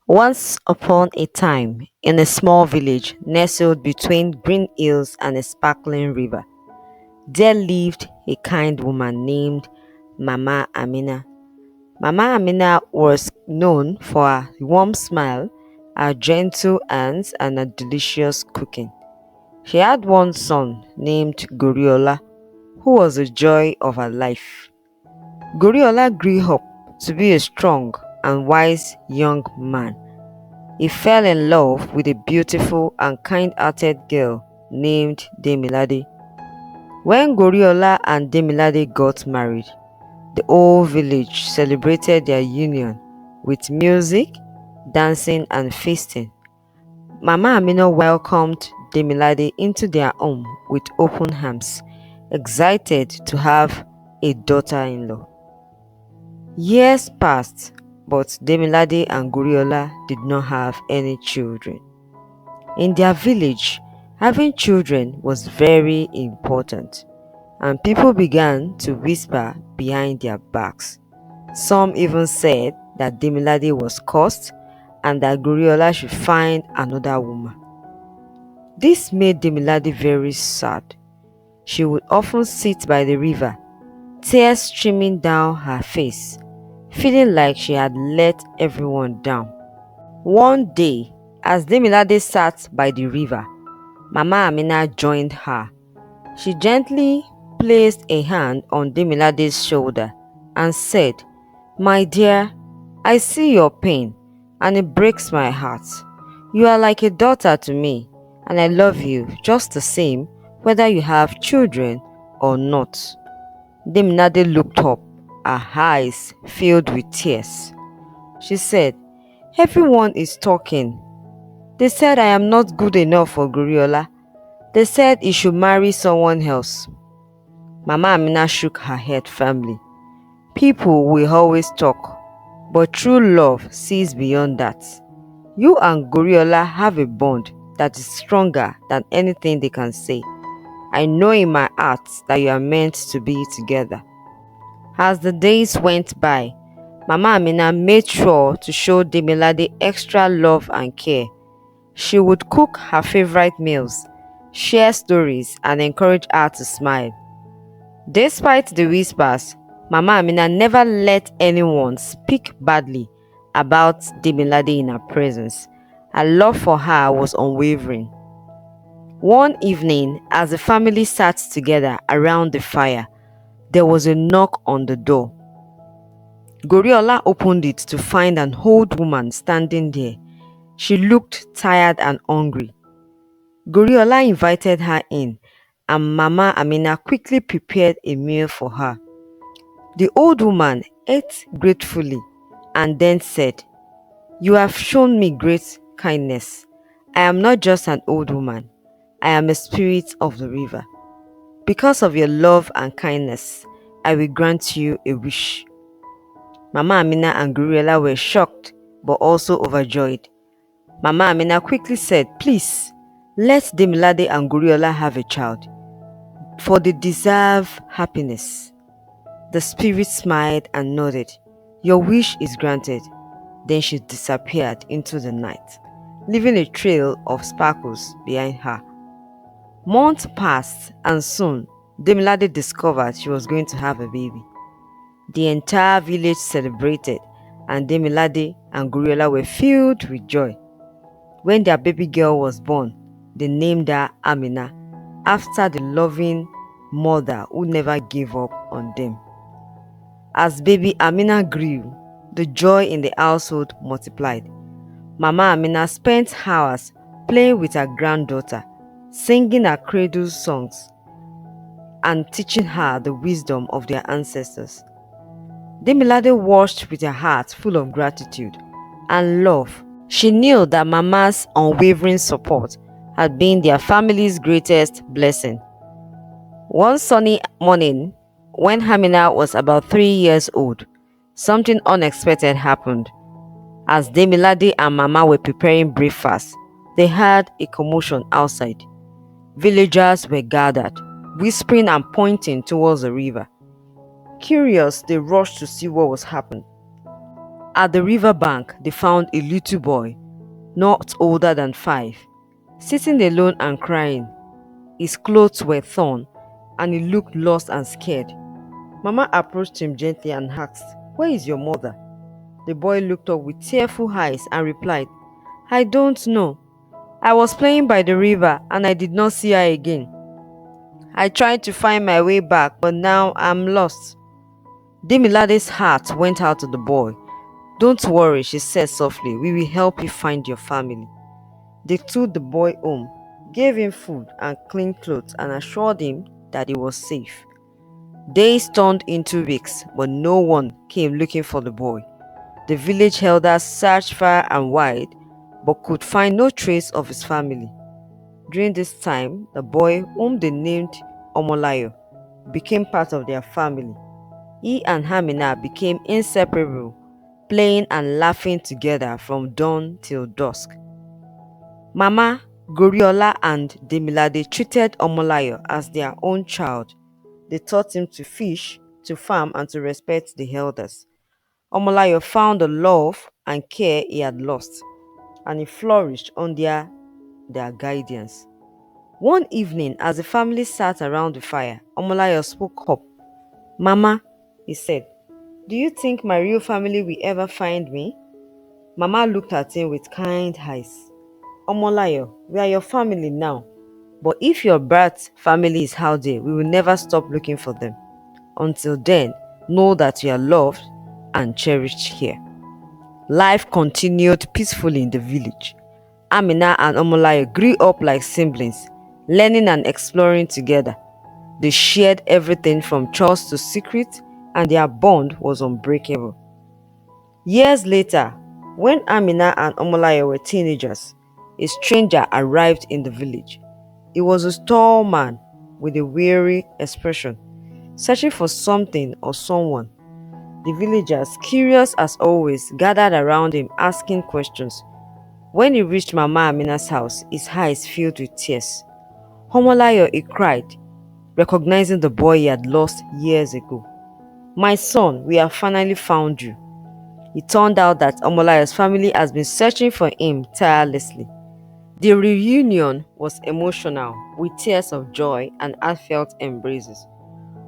Once upon a time, in a small village nestled between green hills and a sparkling river, there lived a kind woman named Mama Amina. Mama Amina was known for her warm smile, her gentle hands, and her delicious cooking. She had one son named Goriola, who was the joy of her life. Goriola grew up to be a strong and wise young man. He fell in love with a beautiful and kind-hearted girl named Demilade. When Goriola and Demilade got married, the whole village celebrated their union with music, dancing, and feasting. Mama Amina welcomed Demilade into their home with open arms, excited to have a daughter-in-law. Years passed, but Demilade and Goriola did not have any children. In their village, having children was very important, and people began to whisper behind their backs. Some even said that Demilade was cursed and that Goriola should find another woman. This made Demilade very sad. She would often sit by the river, tears streaming down her face, feeling like she had let everyone down. One day, as Demilade sat by the river, Mama Amina joined her. She gently placed a hand on Demilade's shoulder and said, "My dear, I see your pain and it breaks my heart. You are like a daughter to me and I love you just the same whether you have children or not." Demilade looked up, her eyes filled with tears. She said, "Everyone is talking. They said I am not good enough for Goriola. They said he should marry someone else." Mama Amina shook her head firmly. "People will always talk, but true love sees beyond that. You and Goriola have a bond that is stronger than anything they can say. I know in my heart that you are meant to be together." As the days went by, Mama Amina made sure to show Demilade extra love and care. She would cook her favorite meals, share stories, and encourage her to smile. Despite the whispers, Mama Amina never let anyone speak badly about Demilade in her presence. Her love for her was unwavering. One evening, as the family sat together around the fire, there was a knock on the door. Goriola opened it to find an old woman standing there. She looked tired and hungry. Goriola invited her in, and Mama Amina quickly prepared a meal for her. The old woman ate gratefully and then said, "You have shown me great kindness. I am not just an old woman. I am a spirit of the river. Because of your love and kindness, I will grant you a wish." Mama Amina and Goriola were shocked but also overjoyed. Mama Amina quickly said, "Please, let Demilade and Goriola have a child, for they deserve happiness." The spirit smiled and nodded. "Your wish is granted." Then she disappeared into the night, leaving a trail of sparkles behind her. Months passed and soon Demilade discovered she was going to have a baby. The entire village celebrated and Demilade and Goriola were filled with joy. When their baby girl was born, they named her Amina, after the loving mother who never gave up on them. As baby Amina grew, the joy in the household multiplied. Mama Amina spent hours playing with her granddaughter, singing her cradle songs, and teaching her the wisdom of their ancestors. Demilade watched with her heart full of gratitude and love. She knew that Mama's unwavering support had been their family's greatest blessing. One sunny morning, when Amina was about 3 years old, something unexpected happened. As Demilade and Mama were preparing breakfast, they heard a commotion outside. Villagers were gathered, whispering and pointing towards the river. Curious, they rushed to see what was happening. At the river bank, they found a little boy, not older than 5, sitting alone and crying. His clothes were torn, and he looked lost and scared. Mama approached him gently and asked, "Where is your mother?" The boy looked up with tearful eyes and replied, "I don't know. I was playing by the river and I did not see her again. I tried to find my way back, but now I'm lost." Demilade's heart went out to the boy. "Don't worry," she said softly. "We will help you find your family." They took the boy home, gave him food and clean clothes, and assured him that he was safe. Days turned into weeks, but no one came looking for the boy. The village elders searched far and wide, but could find no trace of his family. During this time, the boy, whom they named Omolayo, became part of their family. He and Amina became inseparable, playing and laughing together from dawn till dusk. Mama, Goriola, and Demilade treated Omolayo as their own child. They taught him to fish, to farm, and to respect the elders. Omolayo found the love and care he had lost, and he flourished under their guidance. One evening, as the family sat around the fire, Omolayo spoke up. "Mama," he said, "do you think my real family will ever find me?" Mama looked at him with kind eyes. "Omolayo, we are your family now. But if your birth family is out there, we will never stop looking for them. Until then, know that you are loved and cherished here." Life continued peacefully in the village. Amina and Omolayo grew up like siblings, learning and exploring together. They shared everything from chores to secrets, and their bond was unbreakable. Years later, when Amina and Omolayo were teenagers, a stranger arrived in the village. He was a tall man with a weary expression, searching for something or someone. The villagers, curious as always, gathered around him asking questions. When he reached Mama Amina's house, his eyes filled with tears. "Omolayo," he cried, recognizing the boy he had lost years ago. "My son, we have finally found you." It turned out that Omolayo's family has been searching for him tirelessly. The reunion was emotional, with tears of joy and heartfelt embraces.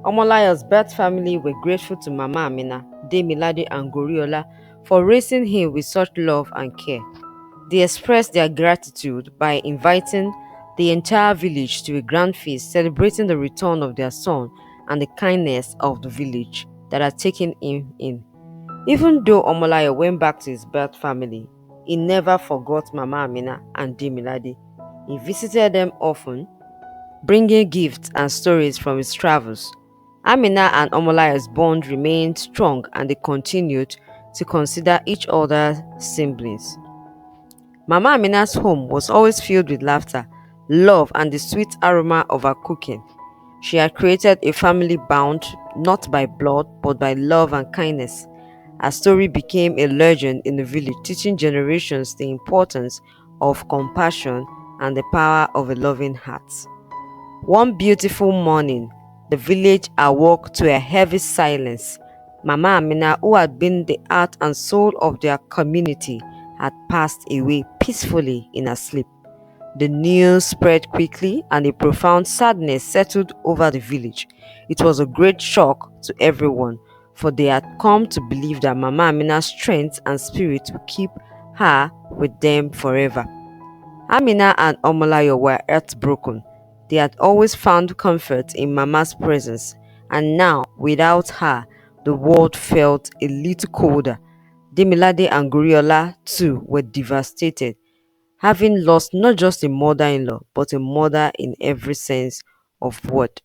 Omolayo's birth family were grateful to Mama Amina, Demilade, and Goriola for raising him with such love and care. They expressed their gratitude by inviting the entire village to a grand feast celebrating the return of their son and the kindness of the village that had taken him in. Even though Omolayo went back to his birth family, he never forgot Mama Amina and Demilade. He visited them often, bringing gifts and stories from his travels. Amina and Omolayo's bond remained strong and they continued to consider each other siblings. Mama Amina's home was always filled with laughter, love, and the sweet aroma of her cooking. She had created a family bound not by blood but by love and kindness. Her story became a legend in the village, teaching generations the importance of compassion and the power of a loving heart. One beautiful morning, the village awoke to a heavy silence. Mama Amina, who had been the heart and soul of their community, had passed away peacefully in her sleep. The news spread quickly and a profound sadness settled over the village. It was a great shock to everyone, for they had come to believe that Mama Amina's strength and spirit would keep her with them forever. Amina and Omolayo were heartbroken. They had always found comfort in Mama's presence, and now, without her, the world felt a little colder. Demilade and Goriola, too, were devastated, having lost not just a mother in law, but a mother in every sense of word.